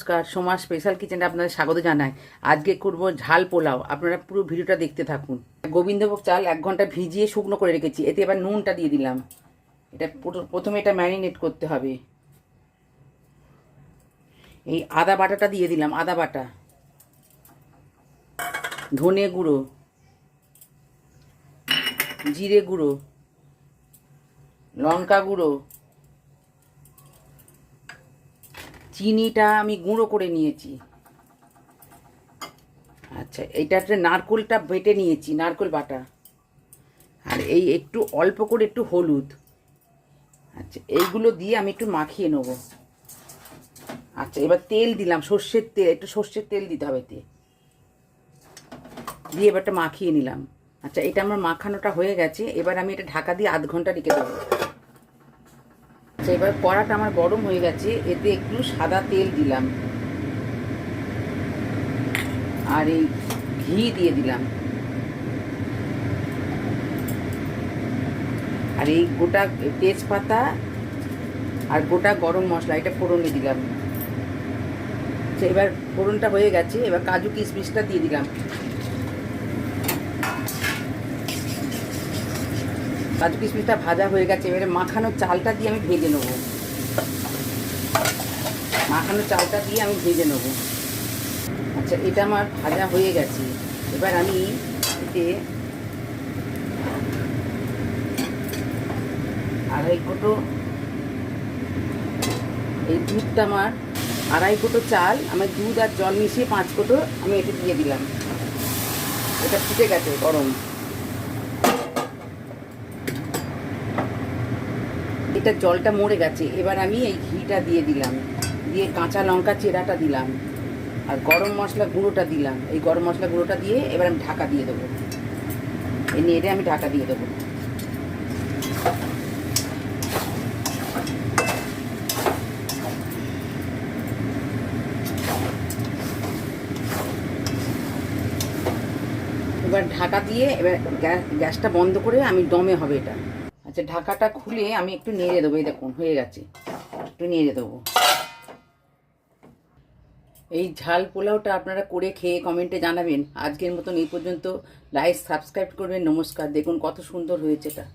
নমস্কার, সোমা স্পেশাল কিচেনে আপনাদের স্বাগত জানাই। আজকে করব ঝাল পোলাও। আপনারা পুরো ভিডিওটা দেখতে থাকুন। গোবিন্দভোগ চাল 1 ঘন্টা ভিজিয়ে শুকনো করে রেখেছি। এতে এবার নুনটা দিয়ে দিলাম। এটা প্রথমে এটা ম্যারিনেট করতে হবে। এই আদা বাটাটা দিয়ে দিলাম, আদা বাটা, ধনে গুঁড়ো, জিরে গুঁড়ো, লঙ্কা গুঁড়ো, চিনিটা আমি গুঁড়ো করে নিয়েছি। আচ্ছা, এইটাতে নারকেলটা বেটে নিয়েছি, নারকেল বাটা। আর এই একটু অল্প করে একটু হলুদ। আচ্ছা, এইগুলো দিয়ে আমি একটু মাখিয়ে নেব। আচ্ছা, এবার তেল দিলাম, সর্ষের তেল, একটু সর্ষের তেল দিতে হবে এতে। দিয়ে এবারটা মাখিয়ে নিলাম। আচ্ছা, এটা আমার মাখানোটা হয়ে গেছে। এবার আমি এটা ঢাকা দিয়ে 1/2 ঘন্টা রেখে দেবো। আচ্ছা, এবার কড়াটা আমার গরম হয়ে গেছে। এতে একটু সাদা তেল দিলাম আর এই ঘি দিয়ে দিলাম। আর এই গোটা তেজপাতা আর গোটা গরম মশলা এটা ফোড়নে দিলাম। আচ্ছা, এবার ফোড়নটা হয়ে গেছে। এবার কাজু কিশমিশটা দিয়ে দিলাম। কাজু কিশমিশটা ভাজা হয়ে গেছে। এবারে মাখানোর চালটা দিয়ে আমি ভেজে নেব। মাখানোর চালটা দিয়ে আমি ভেজে নেব। আচ্ছা, এটা আমার ভাজা হয়ে গেছে। এবার আমি এতে 2.5 কোটো, এই দুধটা আমার 2.5 কোটো চাল, আমার দুধ আর জল মিশিয়ে 5 কোটো আমি এটা দিয়ে দিলাম। এটা ফুটে গেছে, গরম। এটা জলটা মরে গেছে। এবার আমি এই ঘিটা দিয়ে দিলাম, দিয়ে কাঁচা লঙ্কা চেরাটা দিলাম আর গরম মশলা গুঁড়োটা দিলাম। এই গরম মশলা গুঁড়োটা দিয়ে এবার আমি ঢাকা দিয়ে দেবো। এই নেড়ে আমি ঢাকা দিয়ে দেবো। এবার ঢাকা দিয়ে এবার গ্যাসটা বন্ধ করে আমি দমে হবে এটা। আচ্ছা, ঢাকাটা খুলে আমি একটু নেড়ে দেবো। এই দেখুন হয়ে গেছে, একটু নেড়ে দেবো। এই ঝাল পোলাওটা আপনারা করে খেয়ে কমেন্টে জানাবেন। আজকের মতন এই পর্যন্ত। লাইক সাবস্ক্রাইব করবেন। নমস্কার। দেখুন কত সুন্দর হয়েছে এটা।